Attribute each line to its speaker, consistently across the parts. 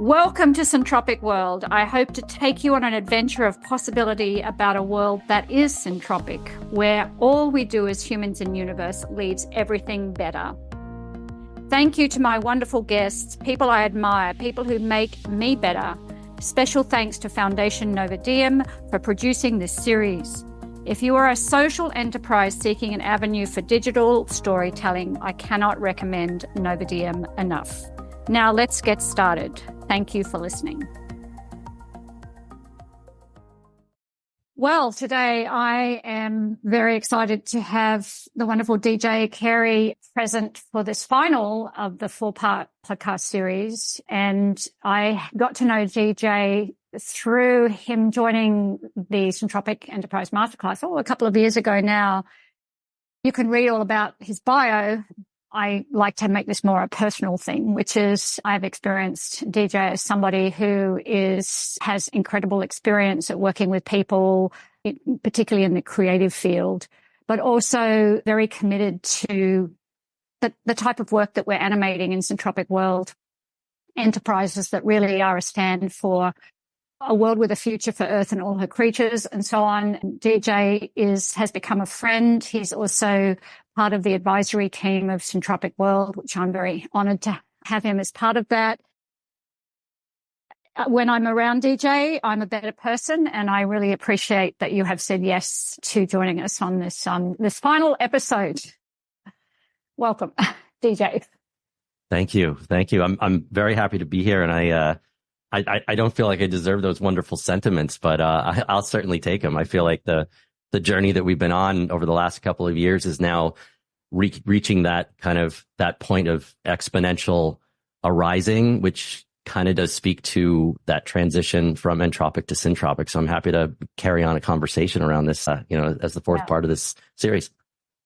Speaker 1: Welcome to Syntropic World. I hope to take you on an adventure of possibility about a world that is syntropic, where all we do as humans in the universe leaves everything better. Thank you to my wonderful guests, people I admire, people who make me better. Special thanks to Foundation Nova Diem for producing this series. If you are a social enterprise seeking an avenue for digital storytelling, I cannot recommend Nova Diem enough. Now let's get started. Thank you for listening. Well, today I am very excited to have the wonderful DJ Carey present for this final of the 4-part podcast series. And I got to know DJ through him joining the Syntropic Enterprise Masterclass, a couple of years ago now. You can read all about his bio. I like to make this more a personal thing, which is I've experienced DJ as somebody who has incredible experience at working with people, particularly in the creative field, but also very committed to the type of work that we're animating in Syntropic World, enterprises that really are a stand for a world with a future for Earth and all her creatures and so on. DJ has become a friend. He's also part of the advisory team of Syntropic World, which I'm very honored to have him as part of that. When I'm around DJ, I'm a better person, and I really appreciate that you have said yes to joining us on this final episode. Welcome, DJ.
Speaker 2: Thank you. I'm very happy to be here, and I don't feel like I deserve those wonderful sentiments, but I'll certainly take them. I feel like the journey that we've been on over the last couple of years is now reaching that point of exponential arising, which kind of does speak to that transition from entropic to syntropic. So I'm happy to carry on a conversation around this, as the fourth part of this series.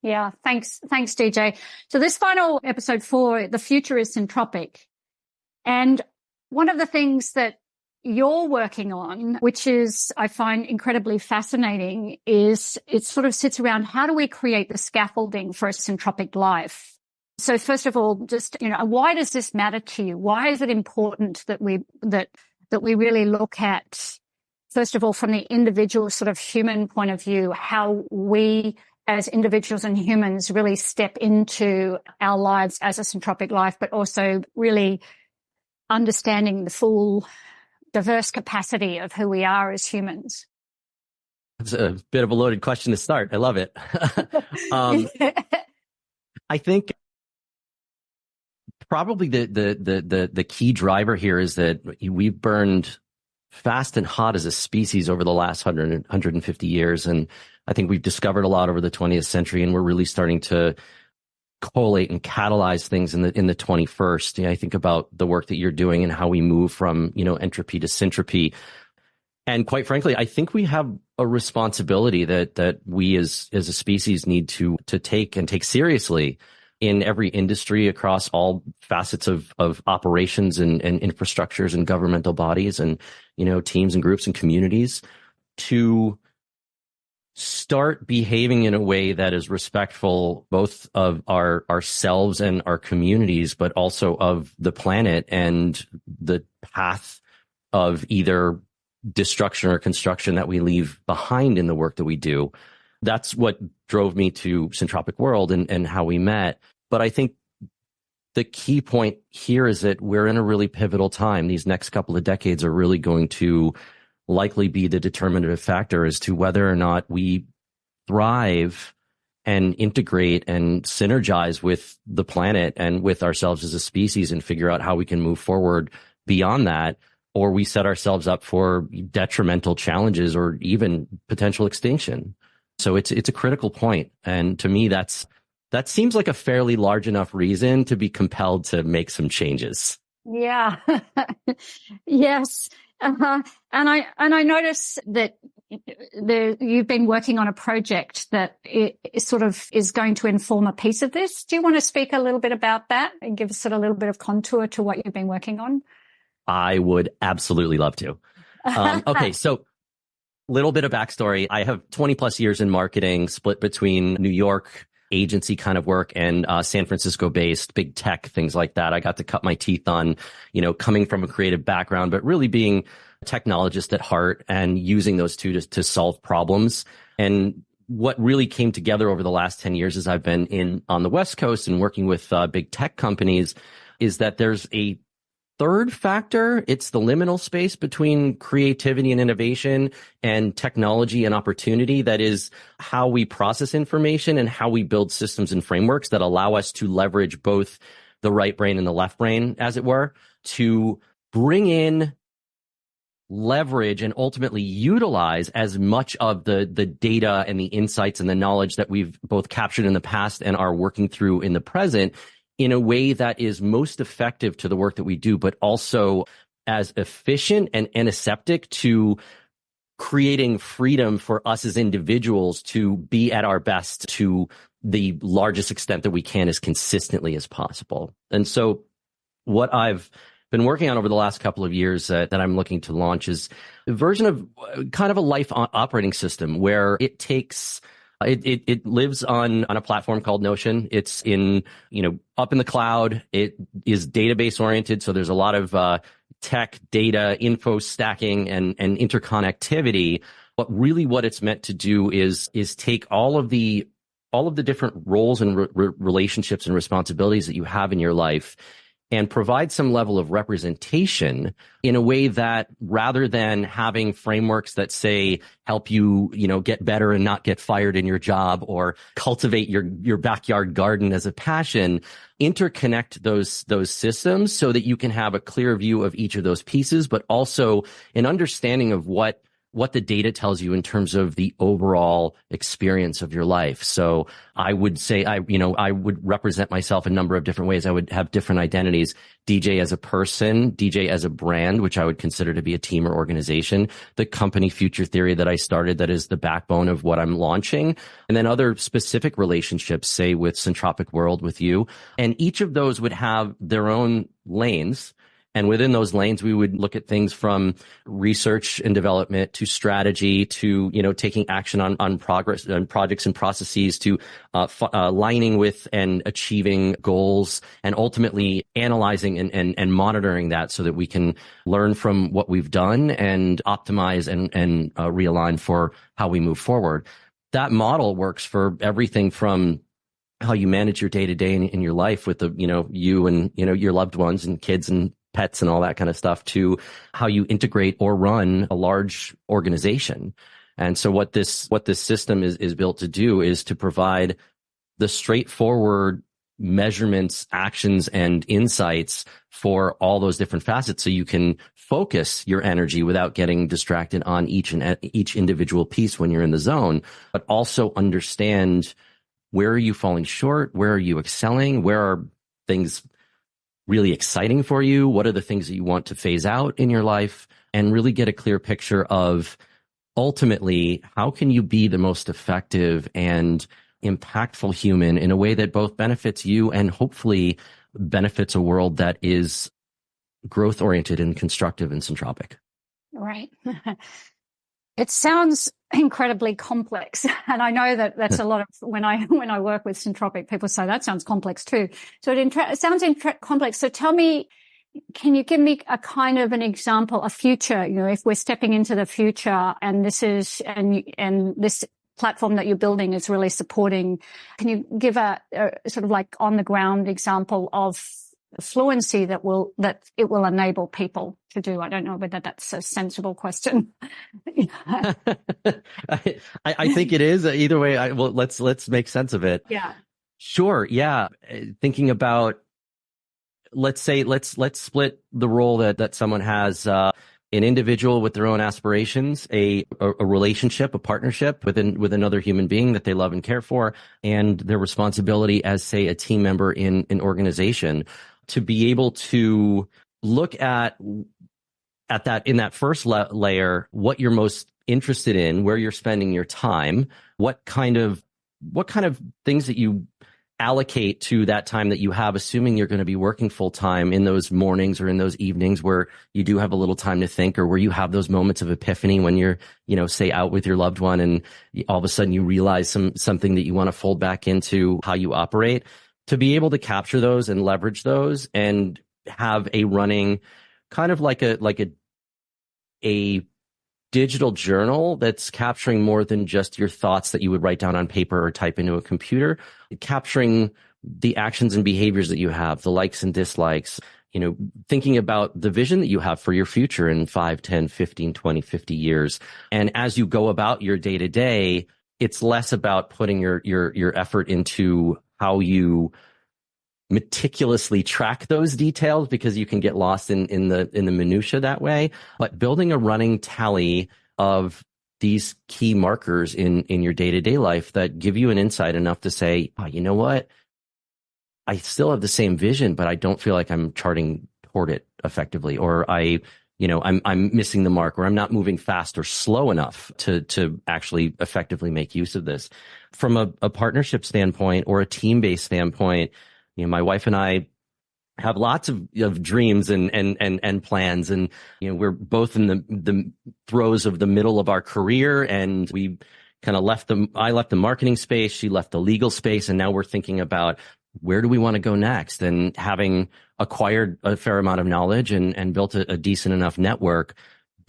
Speaker 1: Yeah. Thanks, DJ. So this final episode 4, the future is syntropic. And one of the things that you're working on, which is, I find incredibly fascinating, is it sort of sits around how do we create the scaffolding for a syntropic life? So first of all, just, why does this matter to you? Why is it important that we really look at, first of all, from the individual sort of human point of view, how we as individuals and humans really step into our lives as a syntropic life, but also really understanding the full diverse capacity of who we are as humans?
Speaker 2: It's a bit of a loaded question to start. I love it. I think probably the key driver here is that we've burned fast and hot as a species over the last 150 years. And I think we've discovered a lot over the 20th century, and we're really starting to collate and catalyze things in the 21st. I think about the work that you're doing and how we move from, entropy to syntropy. And quite frankly, I think we have a responsibility that we as a species need to take seriously in every industry, across all facets of operations and infrastructures and governmental bodies and, teams and groups and communities, to start behaving in a way that is respectful both of ourselves and our communities, but also of the planet and the path of either destruction or construction that we leave behind in the work that we do. That's what drove me to Syntropic World and how we met. But I think the key point here is that we're in a really pivotal time. These next couple of decades are really going to likely be the determinative factor as to whether or not we thrive and integrate and synergize with the planet and with ourselves as a species and figure out how we can move forward beyond that, or we set ourselves up for detrimental challenges or even potential extinction. So it's a critical point. And to me, that seems like a fairly large enough reason to be compelled to make some changes.
Speaker 1: Yeah. Yes. And I notice that you've been working on a project that it sort of is going to inform a piece of this. Do you want to speak a little bit about that and give us sort of a little bit of contour to what you've been working on?
Speaker 2: I would absolutely love to. Okay, so little bit of backstory. I have 20 plus years in marketing, split between New York, agency kind of work and San Francisco based big tech, things like that. I got to cut my teeth on, coming from a creative background, but really being a technologist at heart and using those two to solve problems. And what really came together over the last 10 years as I've been on the West Coast and working with big tech companies is that there's a third factor. It's the liminal space between creativity and innovation and technology and opportunity. That is how we process information and how we build systems and frameworks that allow us to leverage both the right brain and the left brain, as it were, to bring in, leverage, and ultimately utilize as much of the data and the insights and the knowledge that we've both captured in the past and are working through in the present in a way that is most effective to the work that we do, but also as efficient and antiseptic to creating freedom for us as individuals to be at our best to the largest extent that we can as consistently as possible. And so what I've been working on over the last couple of years that I'm looking to launch is a version of kind of a life operating system where it takes it lives on a platform called Notion. It's up in the cloud. It is database oriented. So there's a lot of tech, data, info stacking and interconnectivity. But really what it's meant to do is take all of the different roles and relationships and responsibilities that you have in your life and provide some level of representation in a way that rather than having frameworks that say help you, get better and not get fired in your job or cultivate your backyard garden as a passion, interconnect those systems so that you can have a clear view of each of those pieces, but also an understanding of what the data tells you in terms of the overall experience of your life. So I would say I would represent myself a number of different ways. I would have different identities: DJ as a person, DJ as a brand, which I would consider to be a team or organization, the company Future Theory that I started that is the backbone of what I'm launching, and then other specific relationships, say with Syntropic World with you. And each of those would have their own lanes. And within those lanes, we would look at things from research and development to strategy to, taking action on progress and projects and processes to aligning with and achieving goals and ultimately analyzing and monitoring that so that we can learn from what we've done and optimize and realign for how we move forward. That model works for everything from how you manage your day to day in your life with you and, your loved ones and kids and pets and all that kind of stuff to how you integrate or run a large organization. And so what this system is built to do is to provide the straightforward measurements, actions, and insights for all those different facets so you can focus your energy without getting distracted on each individual piece when you're in the zone, but also understand where are you falling short, where are you excelling, where are things really exciting for you? What are the things that you want to phase out in your life? And really get a clear picture of ultimately, how can you be the most effective and impactful human in a way that both benefits you and hopefully benefits a world that is growth oriented and constructive and syntropic.
Speaker 1: Right. It sounds incredibly complex. And I know that that's a lot of, when I work with Syntropic, people say that sounds complex too. So it sounds complex. So tell me, can you give me a kind of an example, a future, if we're stepping into the future and this is, and this platform that you're building is really supporting, can you give a sort of like on the ground example of fluency that it will enable people to do? I don't know whether that's a sensible question.
Speaker 2: I think it is. Either way, let's make sense of it.
Speaker 1: Yeah.
Speaker 2: Sure. Yeah. Thinking about, let's split the role that someone has, an individual with their own aspirations, a relationship, a partnership with another human being that they love and care for, and their responsibility as, say, a team member in an organization, to be able to look at that in that first layer, what you're most interested in, where you're spending your time, what kind of things that you allocate to that time that you have, assuming you're going to be working full time in those mornings or in those evenings where you do have a little time to think, or where you have those moments of epiphany when you're, say out with your loved one and all of a sudden you realize something that you want to fold back into how you operate, to be able to capture those and leverage those and have a running kind of like a digital journal that's capturing more than just your thoughts that you would write down on paper or type into a computer, capturing the actions and behaviors that you have, the likes and dislikes, thinking about the vision that you have for your future in 5, 10, 15, 20, 50 years. And as you go about your day to day, it's less about putting your effort into how you meticulously track those details, because you can get lost in the minutia that way. But building a running tally of these key markers in your day-to-day life that give you an insight enough to say, oh, you know what? I still have the same vision, but I don't feel like I'm charting toward it effectively, or I'm missing the mark, or I'm not moving fast or slow enough to actually effectively make use of this. From a partnership standpoint or a team-based standpoint, my wife and I have lots of dreams and plans, and we're both in the throes of the middle of our career, and we kind of I left the marketing space, she left the legal space, and now we're thinking about where do we want to go next. And having acquired a fair amount of knowledge and built a decent enough network,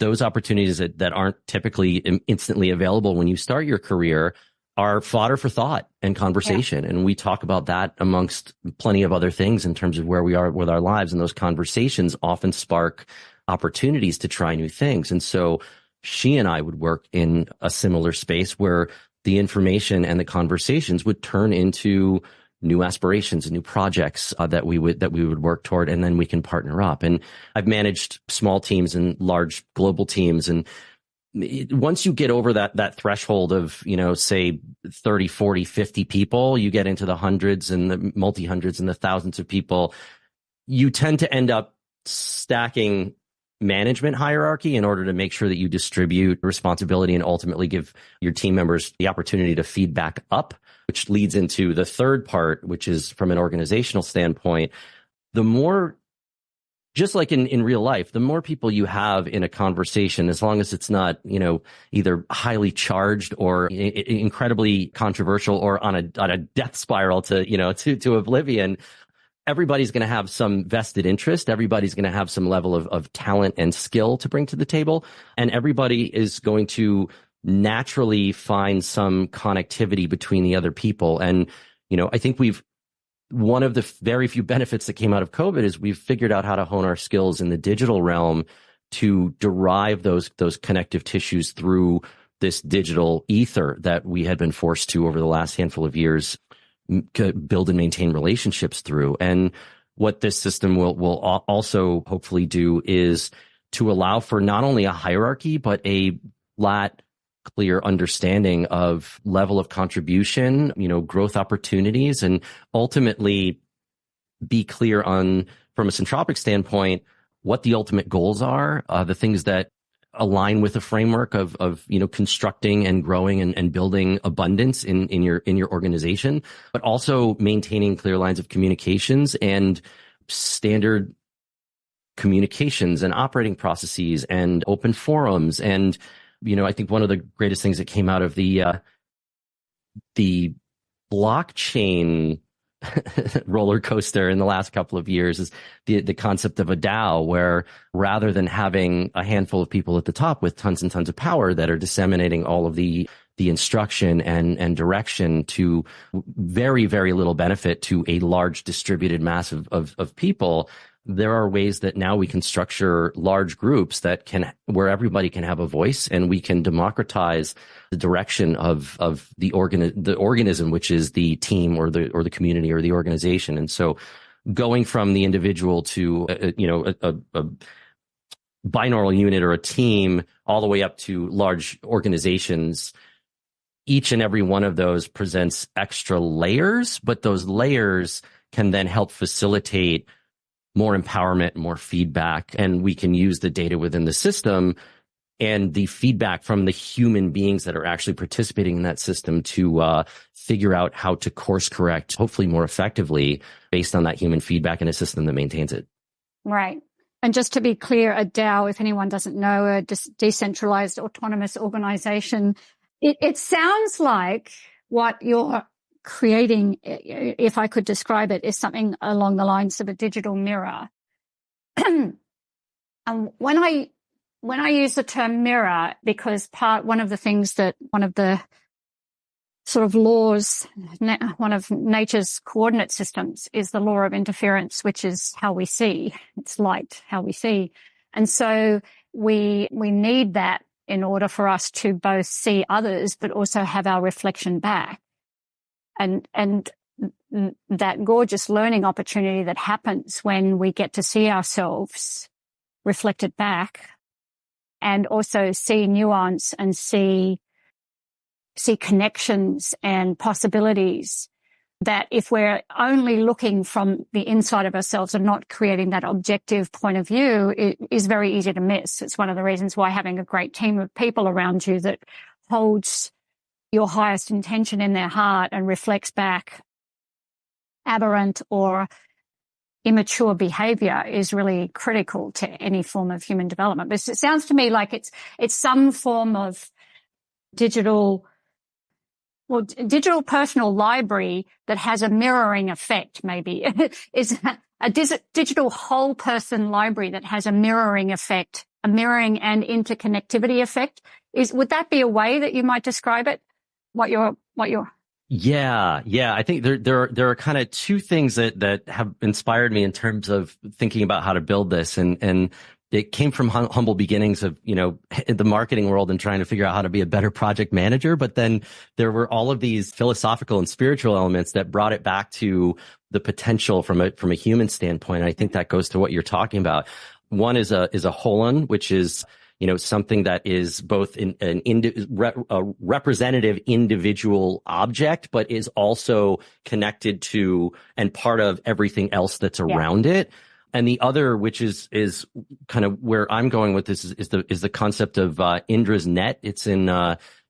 Speaker 2: those opportunities that aren't typically instantly available when you start your career are fodder for thought and conversation. Yeah. And we talk about that amongst plenty of other things in terms of where we are with our lives. And those conversations often spark opportunities to try new things. And so she and I would work in a similar space where the information and the conversations would turn into new aspirations and new projects that we would work toward, and then we can partner up. And I've managed small teams and large global teams, and once you get over that threshold of, say 30, 40, 50 people, you get into the hundreds and the multi-hundreds and the thousands of people, you tend to end up stacking management hierarchy in order to make sure that you distribute responsibility and ultimately give your team members the opportunity to feed back up, which leads into the third part, which is from an organizational standpoint. The more, just like in real life, the more people you have in a conversation, as long as it's not, either highly charged or incredibly controversial or on a death spiral to oblivion, everybody's going to have some vested interest. Everybody's going to have some level of talent and skill to bring to the table. And everybody is going to naturally find some connectivity between the other people. And, I think one of the very few benefits that came out of COVID is we've figured out how to hone our skills in the digital realm to derive those connective tissues through this digital ether that we had been forced to over the last handful of years build and maintain relationships through. And what this system will also hopefully do is to allow for not only a hierarchy, but a flat, clear understanding of level of contribution, growth opportunities, and ultimately be clear on, from a Syntropic standpoint, what the ultimate goals are, the things that align with a framework of constructing and growing and building abundance in your organization, but also maintaining clear lines of communications and standard communications and operating processes and open forums. And I think one of the greatest things that came out of the blockchain roller coaster in the last couple of years is the concept of a DAO, where rather than having a handful of people at the top with tons and tons of power that are disseminating all of the instruction and direction to very, very little benefit to a large distributed mass of people, there are ways that now we can structure large groups where everybody can have a voice, and we can democratize the direction of the organism, which is the team or the community or the organization. And so going from the individual to a binaural unit or a team all the way up to large organizations, each and every one of those presents extra layers, but those layers can then help facilitate more empowerment, more feedback, and we can use the data within the system and the feedback from the human beings that are actually participating in that system to figure out how to course correct, hopefully more effectively, based on that human feedback in a system that maintains it.
Speaker 1: Right. And just to be clear, a DAO, if anyone doesn't know, a decentralized autonomous organization, it sounds like what you're creating, if I could describe it, is something along the lines of a digital mirror. And when I use the term mirror, because one of the sort of laws, one of nature's coordinate systems is the law of interference, which is how we see. It's light, how we see. And so we need that in order for us to both see others, but also have our reflection back. And that gorgeous learning opportunity that happens when we get to see ourselves reflected back and also see nuance and see connections and possibilities, that if we're only looking from the inside of ourselves and not creating that objective point of view, it is very easy to miss. It's one of the reasons why having a great team of people around you that holds your highest intention in their heart and reflects back aberrant or immature behavior is really critical to any form of human development. But it sounds to me like it's some form of digital personal library that has a mirroring effect, maybe. Is a digital whole person library that has a mirroring effect, a mirroring and interconnectivity effect. Would that be a way that you might describe it? What you're
Speaker 2: Yeah. I think there are kind of two things that have inspired me in terms of thinking about how to build this, and it came from humble beginnings of, the marketing world and trying to figure out how to be a better project manager. But then there were all of these philosophical and spiritual elements that brought it back to the potential from a human standpoint. And I think that goes to what you're talking about. One is a holon, which is, something that is both a representative individual object, but is also connected to and part of everything else that's around it. And the other, which is kind of where I'm going with this, is the concept of Indra's net. It's in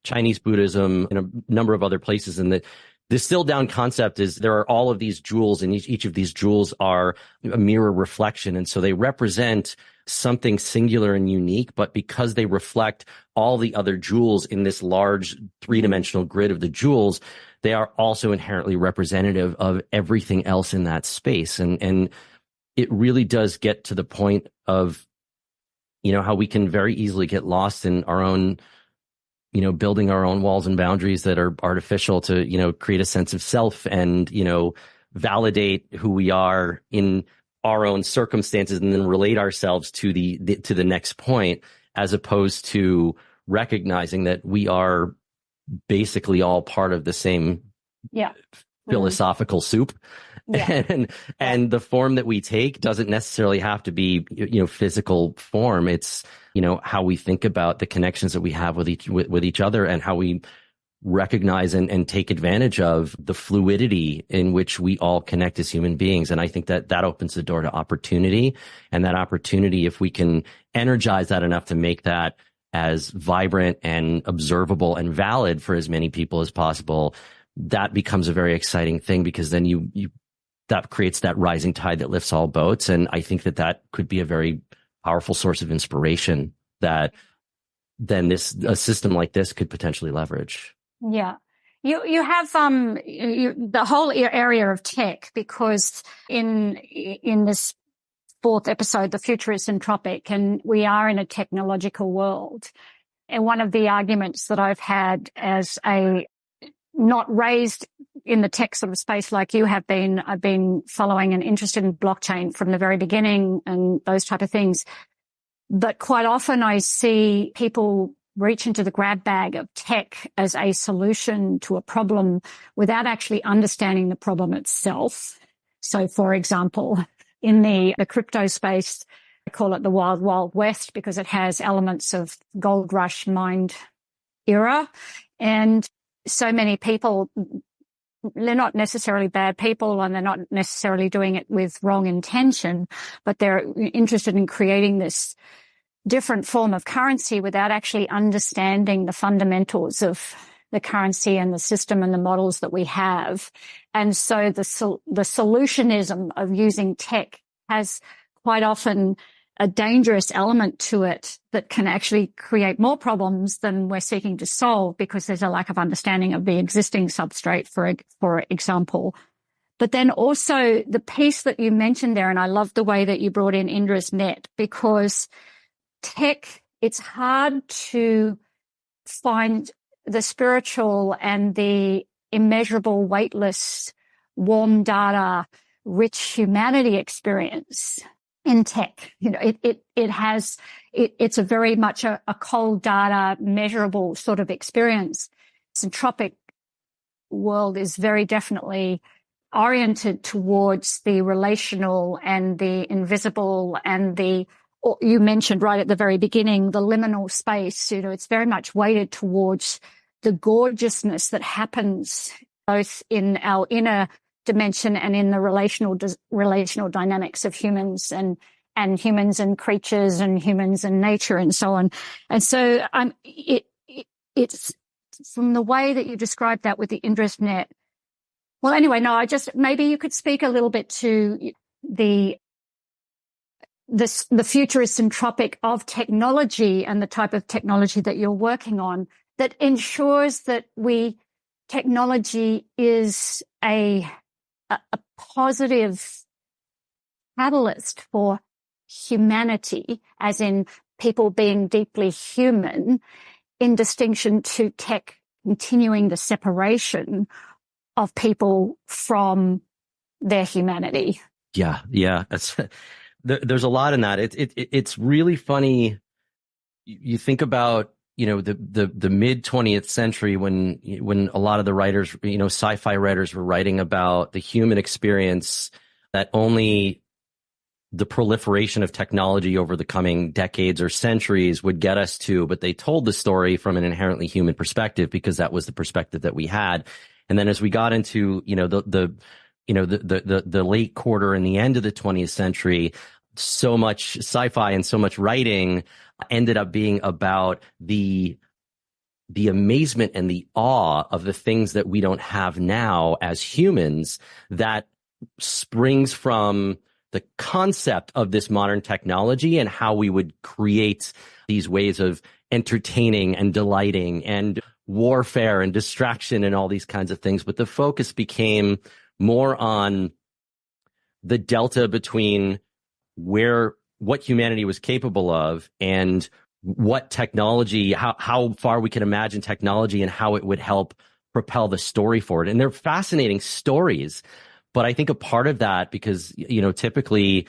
Speaker 2: Chinese Buddhism and a number of other places. And the distilled down concept is there are all of these jewels, and each of these jewels are a mirror reflection. And so they represent something singular and unique, but because they reflect all the other jewels in this large three-dimensional grid of the jewels, they are also inherently representative of everything else in that space. And it really does get to the point of, how we can very easily get lost in our own, building our own walls and boundaries that are artificial to, create a sense of self and, validate who we are in our own circumstances and then relate ourselves to the next point, as opposed to recognizing that we are basically all part of the same philosophical soup. Yeah. And the form that we take doesn't necessarily have to be, physical form. It's, how we think about the connections that we have with each other, and how we recognize and take advantage of the fluidity in which we all connect as human beings. And I think that opens the door to opportunity, and that opportunity, if we can energize that enough to make that as vibrant and observable and valid for as many people as possible, that becomes a very exciting thing, because then that creates that rising tide that lifts all boats. And I think that could be a very powerful source of inspiration that then a system like this could potentially leverage.
Speaker 1: Yeah. You have the whole area of tech, because in this fourth episode, the future is syntropic, and we are in a technological world. And one of the arguments that I've had as a not raised in the tech sort of space like you have been, I've been following and interested in blockchain from the very beginning and those type of things. But quite often I see people reach into the grab bag of tech as a solution to a problem without actually understanding the problem itself. So, for example, in the crypto space, I call it the wild, wild west, because it has elements of gold rush mind era. And so many people, they're not necessarily bad people, and they're not necessarily doing it with wrong intention, but they're interested in creating this different form of currency without actually understanding the fundamentals of the currency and the system and the models that we have. And so the solutionism of using tech has quite often a dangerous element to it that can actually create more problems than we're seeking to solve, because there's a lack of understanding of the existing substrate, for example. But then also the piece that you mentioned there, and I love the way that you brought in Indra's net, because tech, it's hard to find the spiritual and the immeasurable, weightless, warm data, rich humanity experience in tech. You know, it's a very much a cold data, measurable sort of experience. Syntropic world is very definitely oriented towards the relational and the invisible and you mentioned right at the very beginning, the liminal space. You know, it's very much weighted towards the gorgeousness that happens both in our inner dimension and in the relational dynamics of humans and humans and creatures and humans and nature and so on. And so it's from the way that you described that with the Indra's net. Well, anyway, no, maybe you could speak a little bit to the future is syntropic of technology and the type of technology that you're working on that ensures that technology is a positive catalyst for humanity, as in people being deeply human, in distinction to tech continuing the separation of people from their humanity.
Speaker 2: Yeah. There's a lot in that. It's really funny. You think about, the mid 20th century when a lot of the writers, sci-fi writers were writing about the human experience, that only the proliferation of technology over the coming decades or centuries would get us to, but they told the story from an inherently human perspective because that was the perspective that we had. And then as we got into, the late quarter and the end of the 20th century, so much sci-fi and so much writing ended up being about the amazement and the awe of the things that we don't have now as humans, that springs from the concept of this modern technology and how we would create these ways of entertaining and delighting and warfare and distraction and all these kinds of things. But the focus became more on the delta between what humanity was capable of and what technology, how far we can imagine technology and how it would help propel the story forward. And they're fascinating stories. But I think a part of that, because, typically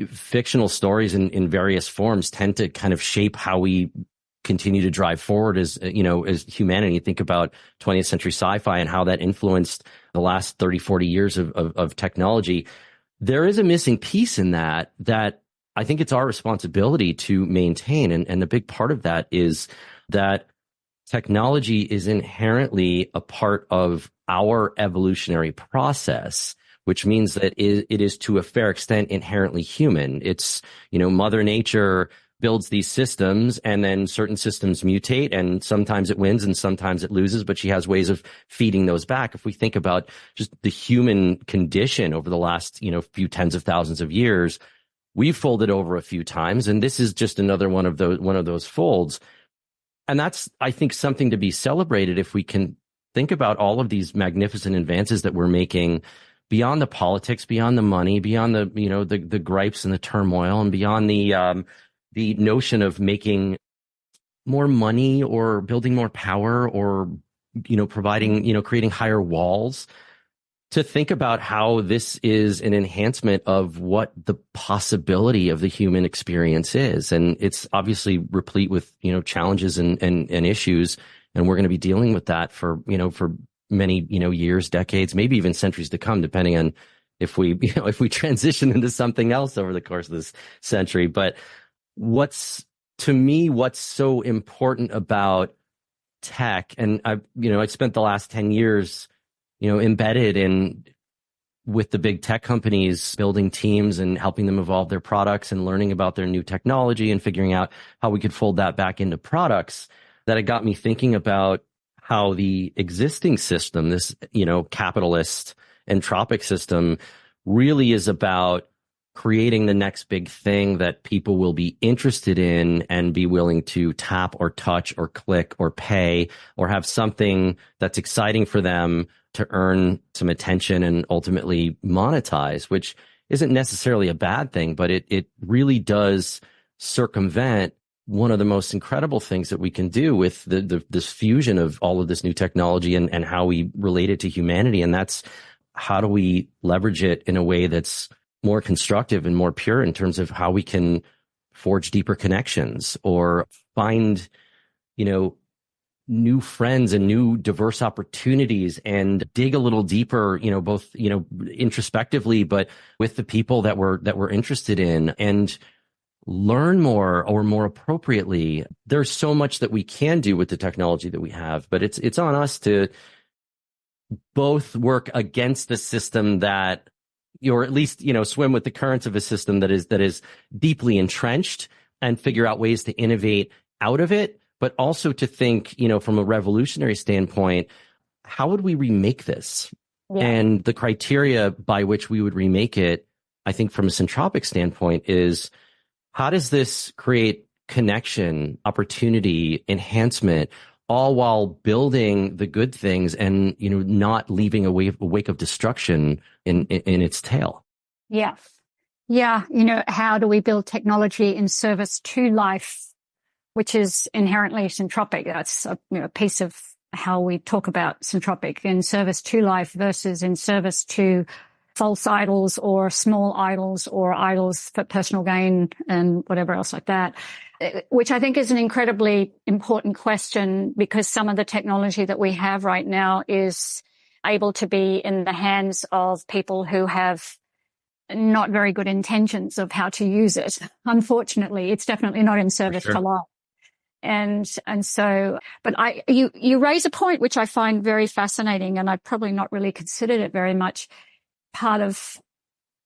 Speaker 2: fictional stories in various forms tend to kind of shape how we continue to drive forward as humanity. Think about 20th century sci-fi and how that influenced the last 30, 40 years of technology. There is a missing piece in that I think it's our responsibility to maintain. And a big part of that is that technology is inherently a part of our evolutionary process, which means that it is to a fair extent inherently human. It's, Mother Nature builds these systems and then certain systems mutate and sometimes it wins and sometimes it loses, but she has ways of feeding those back. If we think about just the human condition over the last, few tens of thousands of years, we've folded over a few times, and this is just another one of those folds. And that's, I think, something to be celebrated if we can think about all of these magnificent advances that we're making beyond the politics, beyond the money, beyond the gripes and the turmoil, and beyond the notion of making more money or building more power or, providing, creating higher walls, to think about how this is an enhancement of what the possibility of the human experience is. And it's obviously replete with, challenges and issues. And we're going to be dealing with that for many, years, decades, maybe even centuries to come, depending on if we transition into something else over the course of this century. But what's so important about tech, and I spent the last 10 years, embedded in with the big tech companies, building teams and helping them evolve their products and learning about their new technology and figuring out how we could fold that back into products, that it got me thinking about how the existing system, this, capitalist entropic system, really is about creating the next big thing that people will be interested in and be willing to tap or touch or click or pay or have something that's exciting for them to earn some attention and ultimately monetize, which isn't necessarily a bad thing, but it really does circumvent one of the most incredible things that we can do with this fusion of all of this new technology and how we relate it to humanity. And that's, how do we leverage it in a way that's more constructive and more pure in terms of how we can forge deeper connections or find, new friends and new diverse opportunities and dig a little deeper, both, introspectively, but with the people that we're interested in, and learn more, or more appropriately. There's so much that we can do with the technology that we have, but it's on us to both work against the system that, or at least, swim with the currents of a system that is deeply entrenched, and figure out ways to innovate out of it, but also to think, from a revolutionary standpoint, how would we remake this? Yeah. And the criteria by which we would remake it, I think from a syntropic standpoint, is how does this create connection, opportunity, enhancement, all while building the good things and, not leaving a wake of destruction in its tail.
Speaker 1: Yeah. Yeah. How do we build technology in service to life, which is inherently syntropic? That's a piece of how we talk about syntropic, in service to life versus in service to false idols or small idols or idols for personal gain and whatever else like that, which I think is an incredibly important question, because some of the technology that we have right now is able to be in the hands of people who have not very good intentions of how to use it. Unfortunately, it's definitely not in service to life. And so, but you raise a point which I find very fascinating, and I've probably not really considered it very much. Part of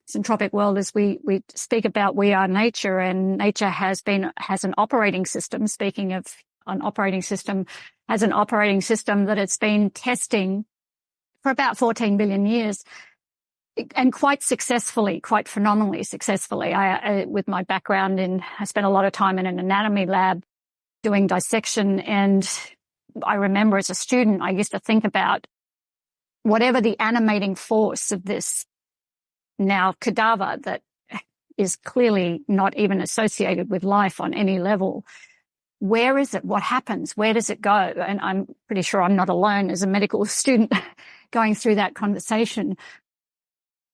Speaker 1: syntropic world is we speak about we are nature, and nature has an operating system. Speaking of an operating system, has an operating system that it's been testing for about 14 billion years, and quite successfully, quite phenomenally successfully. I with my background I spent a lot of time in an anatomy lab doing dissection, and I remember as a student, I used to think about whatever the animating force of this now cadaver that is clearly not even associated with life on any level. Where is it? What happens? Where does it go? And I'm pretty sure I'm not alone as a medical student going through that conversation.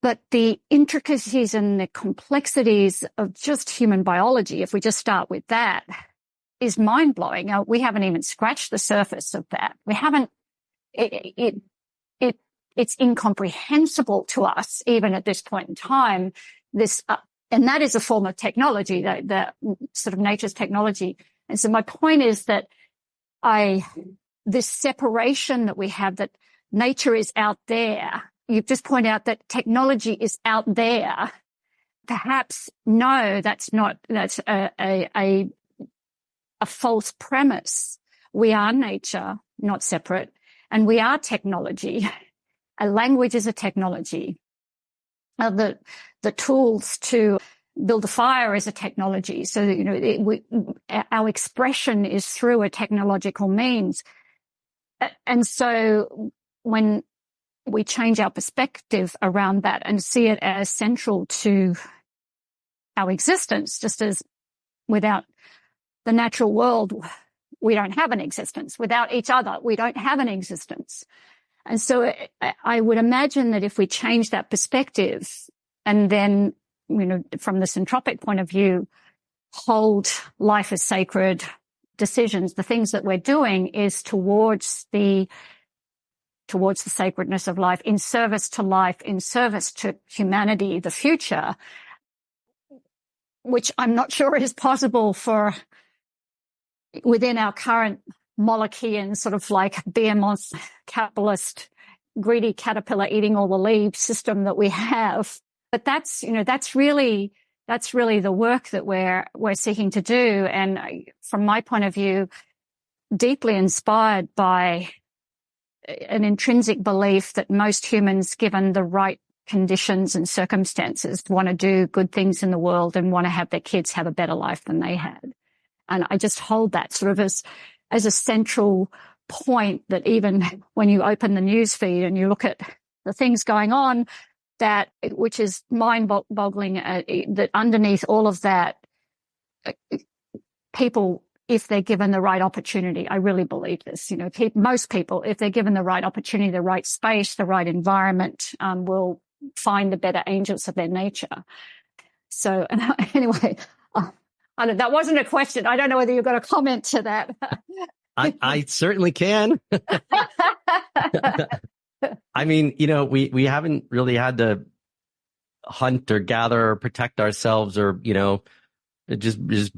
Speaker 1: But the intricacies and the complexities of just human biology, if we just start with that, is mind-blowing. We haven't even scratched the surface of that. We haven't, it's incomprehensible to us, even at this point in time, and that is a form of technology, that sort of nature's technology. And so my point is that this separation that we have, that nature is out there. You've just pointed out that technology is out there. Perhaps, no, that's a false premise. We are nature, not separate, and we are technology. A language is a technology. The tools to build a fire is a technology. So, our expression is through a technological means. And so when we change our perspective around that and see it as central to our existence, just as without the natural world, we don't have an existence. Without each other, we don't have an existence. And so I would imagine that if we change that perspective and then, from the syntropic point of view, hold life as sacred, decisions, the things that we're doing is towards the sacredness of life, in service to humanity, the future, which I'm not sure is possible within our current Molochian sort of like behemoth capitalist greedy caterpillar eating all the leaves system that we have. But that's really the work that we're seeking to do. And from my point of view, deeply inspired by an intrinsic belief that most humans, given the right conditions and circumstances, want to do good things in the world and want to have their kids have a better life than they had. And I just hold that sort of as a central point, that even when you open the news feed and you look at the things going on, that which is mind-boggling, that underneath all of that, people, if they're given the right opportunity, I really believe this, most people, if they're given the right opportunity, the right space, the right environment, will find the better angels of their nature. So anyway, that wasn't a question. I don't know whether you've got a comment to that.
Speaker 2: I certainly can. I mean, we haven't really had to hunt or gather or protect ourselves, or, just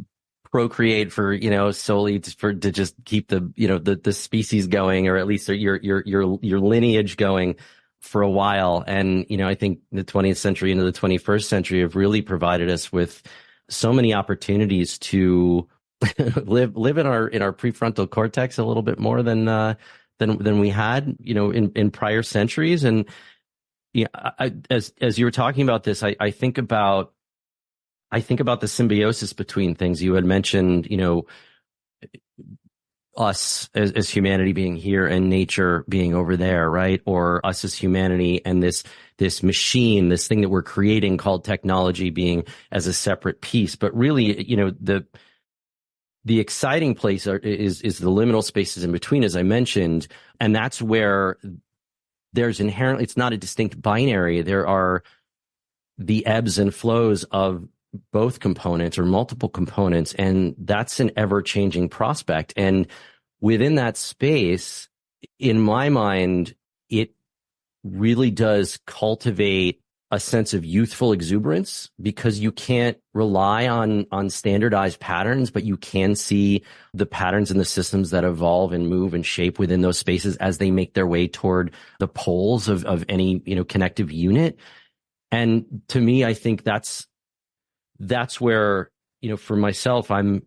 Speaker 2: procreate for, solely to just keep the species going, or at least your lineage going for a while. And, I think the 20th century into the 21st century have really provided us with so many opportunities to live in our prefrontal cortex a little bit more than we had, in prior centuries. And as you were talking about this, I think about the symbiosis between things. You had mentioned, us as humanity being here and nature being over there, right? Or us as humanity and this machine, this thing that we're creating called technology, being as a separate piece. But really, the exciting place is the liminal spaces in between, as I mentioned. And that's where there's inherently, it's not a distinct binary. There are the ebbs and flows of both components or multiple components. And that's an ever-changing prospect. And within that space, in my mind, it really does cultivate a sense of youthful exuberance, because you can't rely on standardized patterns, but you can see the patterns and the systems that evolve and move and shape within those spaces as they make their way toward the poles of any, connective unit. And to me, I think that's where, for myself, I'm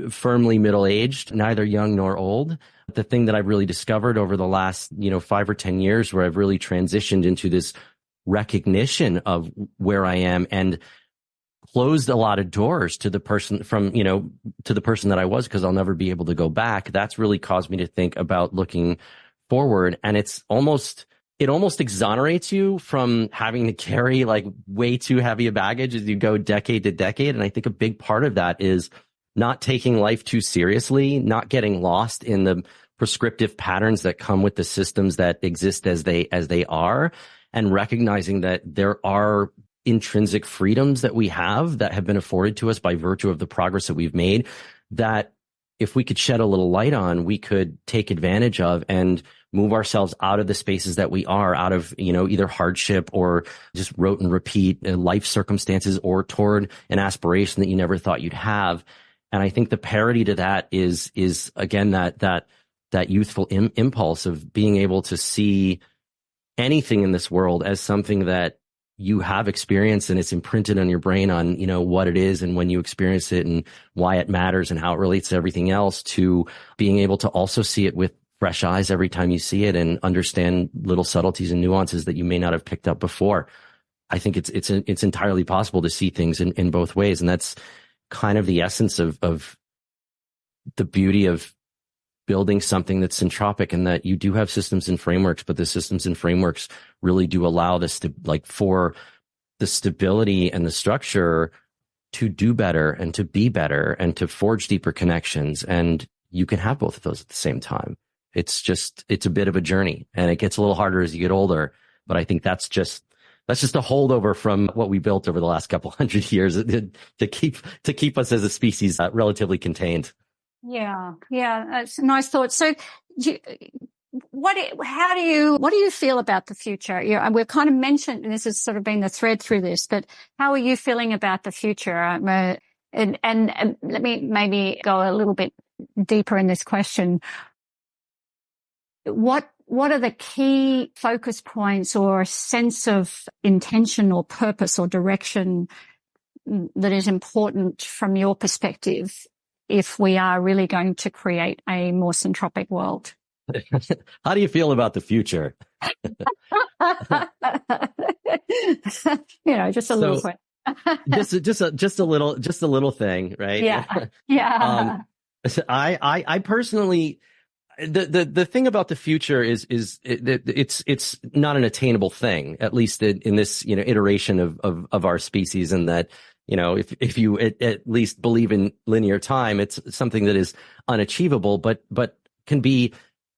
Speaker 2: firmly middle-aged, neither young nor old. The thing that I've really discovered over the last, 5 or 10 years, where I've really transitioned into this recognition of where I am and closed a lot of doors to the person to the person that I was, because I'll never be able to go back. That's really caused me to think about looking forward. And it almost exonerates you from having to carry like way too heavy a baggage as you go decade to decade. And I think a big part of that is not taking life too seriously, not getting lost in the prescriptive patterns that come with the systems that exist as they are, and recognizing that there are intrinsic freedoms that we have that have been afforded to us by virtue of the progress that we've made, that if we could shed a little light on, we could take advantage of and move ourselves out of the spaces that we are, out of, either hardship or just rote and repeat life circumstances, or toward an aspiration that you never thought you'd have. And I think the parity to that is again, that youthful impulse of being able to see anything in this world as something that you have experienced, and it's imprinted on your brain on, what it is and when you experience it and why it matters and how it relates to everything else, to being able to also see it with fresh eyes every time you see it and understand little subtleties and nuances that you may not have picked up before. I think it's entirely possible to see things in both ways. And that's kind of the essence of the beauty of building something that's syntropic, and that you do have systems and frameworks, but the systems and frameworks really do allow this to, like, for the stability and the structure to do better and to be better and to forge deeper connections. And you can have both of those at the same time. It's a bit of a journey, and it gets a little harder as you get older. But I think that's just a holdover from what we built over the last couple hundred years to keep us as a species relatively contained.
Speaker 1: Yeah, that's a nice thought. So, what do you feel about the future? We've kind of mentioned, and this has sort of been the thread through this, but how are you feeling about the future? And let me maybe go a little bit deeper in this question. What what are the key focus points or a sense of intention or purpose or direction that is important from your perspective if we are really going to create a more syntropic world?
Speaker 2: How do you feel about the future?
Speaker 1: Just a little quick.
Speaker 2: just a little thing, right?
Speaker 1: Yeah. Yeah.
Speaker 2: I personally, the thing about the future is it's not an attainable thing, at least in this, iteration of our species, and that, if you at least believe in linear time, it's something that is unachievable, but can be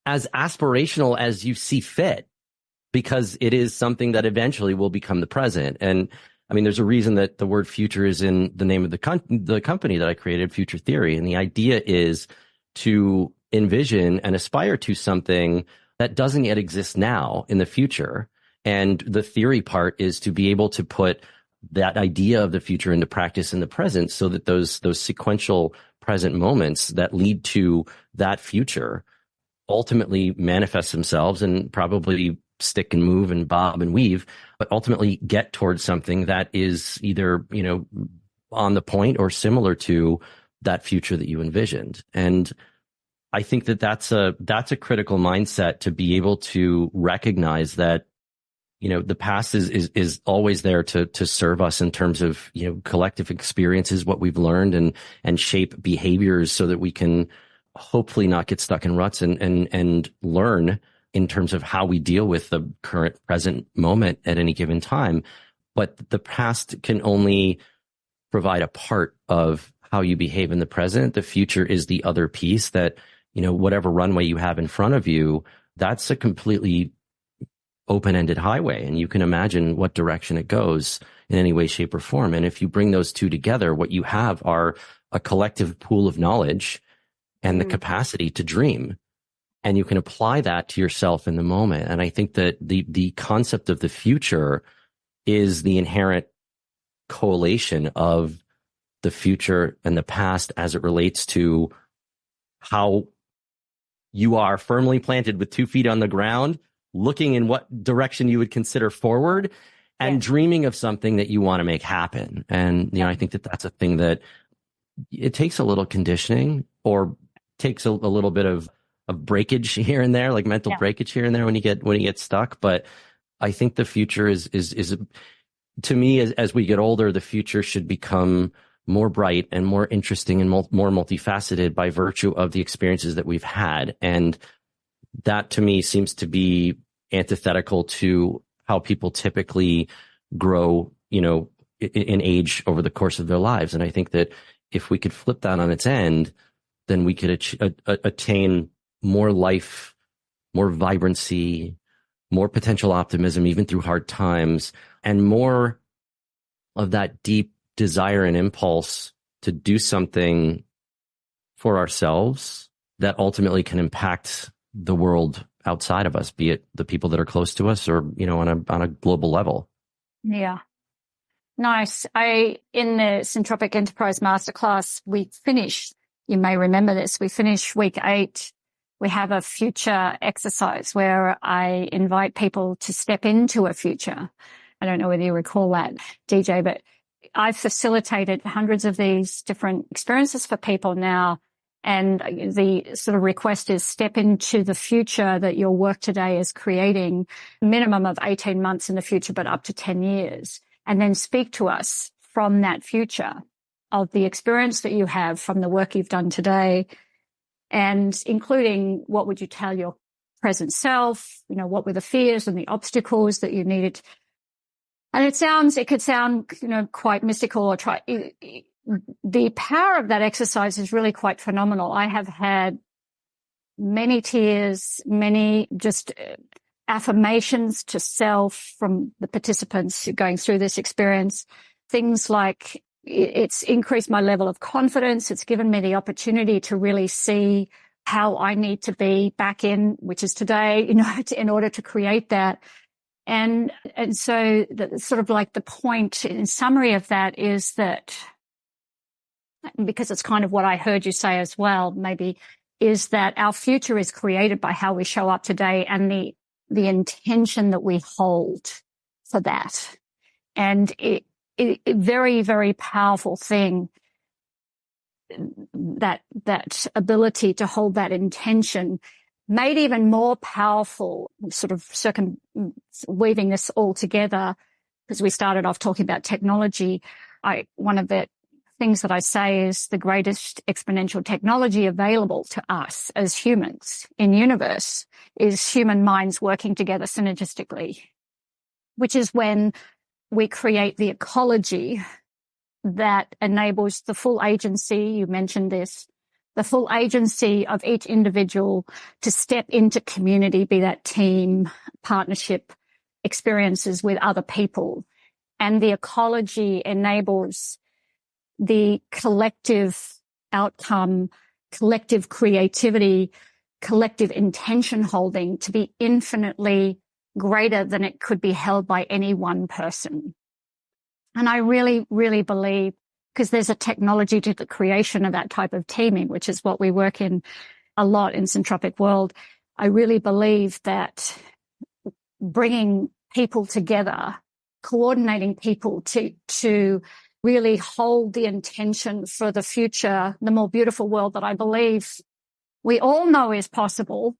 Speaker 2: as aspirational as you see fit, because it is something that eventually will become the present. And I mean, there's a reason that the word future is in the name of the company that I created, Future Theory. And the idea is to envision and aspire to something that doesn't yet exist now in the future. And the theory part is to be able to put that idea of the future into practice in the present, so that those sequential present moments that lead to that future ultimately manifest themselves and probably stick and move and bob and weave, but ultimately get towards something that is either, on the point or similar to that future that you envisioned. And I think that that's a critical mindset, to be able to recognize that, the past is always there to serve us in terms of, collective experiences, what we've learned, and shape behaviors so that we can hopefully not get stuck in ruts and learn in terms of how we deal with the current present moment at any given time. But the past can only provide a part of how you behave in the present. The future is the other piece that, whatever runway you have in front of you, that's a completely open-ended highway, and you can imagine what direction it goes in any way, shape, or form. And if you bring those two together, what you have are a collective pool of knowledge and the capacity to dream. And you can apply that to yourself in the moment. And I think that the concept of the future is the inherent correlation of the future and the past as it relates to how you are firmly planted with 2 feet on the ground, looking in what direction you would consider forward, and dreaming of something that you want to make happen. And, I think that that's a thing that it takes a little conditioning, or takes a little bit of breakage here and there, like mental breakage here and there when you get stuck. But I think the future is to me, as we get older, the future should become more bright and more interesting and more multifaceted by virtue of the experiences that we've had. And that to me seems to be antithetical to how people typically grow, in age over the course of their lives. And I think that if we could flip that on its end, then we could attain more life, more vibrancy, more potential optimism, even through hard times, and more of that deep desire and impulse to do something for ourselves that ultimately can impact the world outside of us, be it the people that are close to us or, on a global level.
Speaker 1: Yeah. Nice. In the Syntropic Enterprise Masterclass, you may remember this, we finish week 8. We have a future exercise where I invite people to step into a future. I don't know whether you recall that, DJ, but I've facilitated hundreds of these different experiences for people now. And the sort of request is step into the future that your work today is creating, minimum of 18 months in the future, but up to 10 years. And then speak to us from that future of the experience that you have from the work you've done today, and including what would you tell your present self, what were the fears and the obstacles that you needed. And it could sound, quite mystical or the power of that exercise is really quite phenomenal. I have had many tears, many just affirmations to self from the participants going through this experience. Things like it's increased my level of confidence. It's given me the opportunity to really see how I need to be back in, which is today, in order to create that. And so the sort of like the point in summary of that is that, because it's kind of what I heard you say as well, maybe is that our future is created by how we show up today and the intention that we hold for that. And it very, very powerful thing, that ability to hold that intention, made even more powerful, sort of weaving this all together, because we started off talking about technology. One of the things that I say is the greatest exponential technology available to us as humans in universe is human minds working together synergistically, which is when we create the ecology that enables the full agency, you mentioned this, the full agency of each individual to step into community, be that team, partnership, experiences with other people. And the ecology enables the collective outcome, collective creativity, collective intention holding to be infinitely greater than it could be held by any one person. And I really, really believe, because there's a technology to the creation of that type of teaming, which is what we work in a lot in Syntropic world. I really believe that bringing people together, coordinating people to really hold the intention for the future, the more beautiful world that I believe we all know is possible.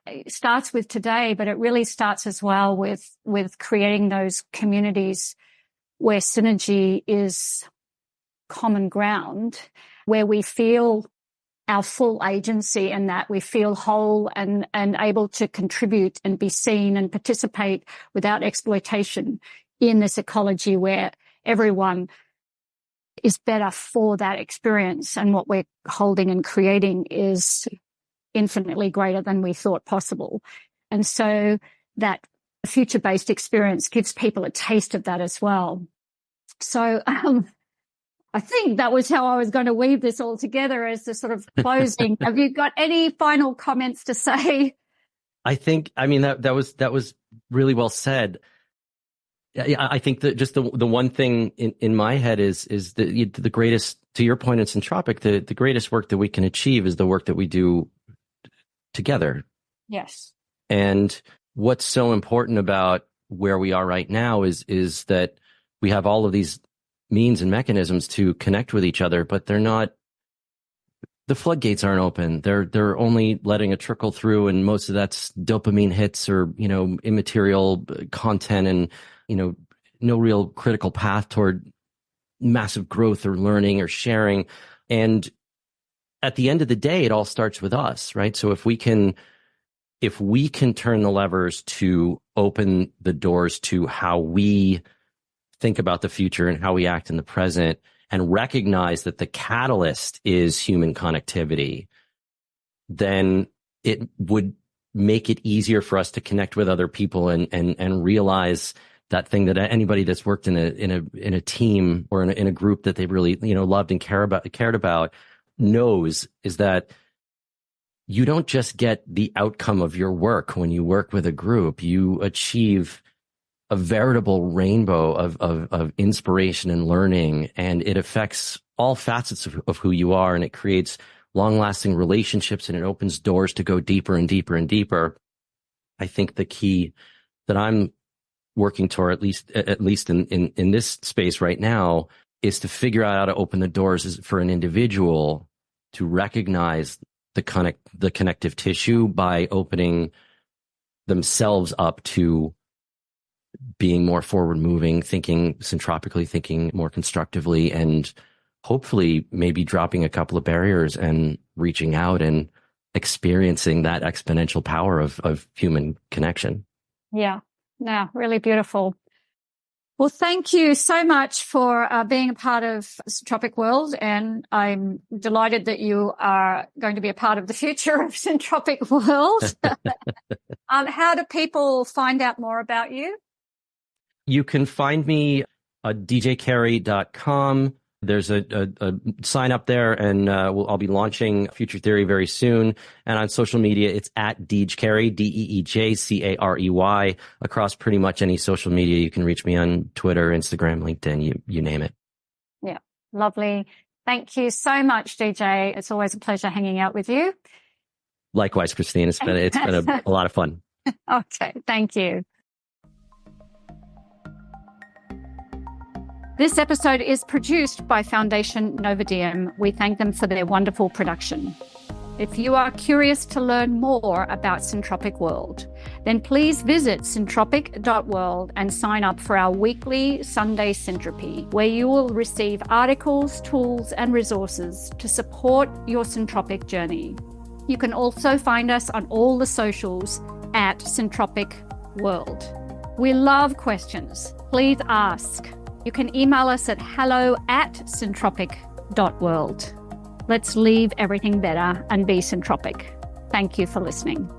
Speaker 1: It starts with today, but it really starts as well with creating those communities where synergy is common ground, where we feel our full agency and that we feel whole and able to contribute and be seen and participate without exploitation in this ecology where everyone is better for that experience. And what we're holding and creating is infinitely greater than we thought possible. And so that future-based experience gives people a taste of that as well. So I think that was how I was going to weave this all together as the sort of closing. Have you got any final comments to say?
Speaker 2: I mean, that was really well said. I think that just the one thing in my head is the greatest, to your point in Syntropic, the greatest work that we can achieve is the work that we do together.
Speaker 1: Yes. And
Speaker 2: what's so important about where we are right now is that we have all of these means and mechanisms to connect with each other, but the floodgates aren't open. They're only letting it trickle through, and most of that's dopamine hits or, immaterial content and, no real critical path toward massive growth or learning or sharing. And at the end of the day, it all starts with us, right? So if we can turn the levers to open the doors to how we think about the future and how we act in the present, and recognize that the catalyst is human connectivity, then it would make it easier for us to connect with other people and realize that thing that anybody that's worked in a team or in a group that they really loved and cared about knows, is that you don't just get the outcome of your work when you work with a group. You achieve a veritable rainbow of inspiration and learning, and it affects all facets of who you are, and it creates long-lasting relationships, and it opens doors to go deeper and deeper and deeper. I think the key that I'm working toward, at least in this space right now, is to figure out how to open the doors for an individual to recognize the connective tissue by opening themselves up to being more forward moving, thinking syntropically, thinking more constructively, and hopefully maybe dropping a couple of barriers and reaching out and experiencing that exponential power of human connection.
Speaker 1: Yeah, really beautiful. Well, thank you so much for being a part of Syntropic World, and I'm delighted that you are going to be a part of the future of Syntropic World. How do people find out more about you?
Speaker 2: You can find me at djcarey.com. There's a sign up there, and I'll be launching Future Theory very soon. And on social media, it's at DJ Carey, DeeJCarey. Across pretty much any social media, you can reach me on Twitter, Instagram, LinkedIn, you name it.
Speaker 1: Yeah, lovely. Thank you so much, DJ. It's always a pleasure hanging out with you.
Speaker 2: Likewise, Christine. It's been a lot of fun.
Speaker 1: Okay, thank you. This episode is produced by Foundation Novadium. We thank them for their wonderful production. If you are curious to learn more about Syntropic World, then please visit syntropic.world and sign up for our weekly Sunday Syntropy, where you will receive articles, tools, and resources to support your syntropic journey. You can also find us on all the socials at Syntropic World. We love questions. Please ask. You can email us at hello@syntropic.world. Let's leave everything better and be syntropic. Thank you for listening.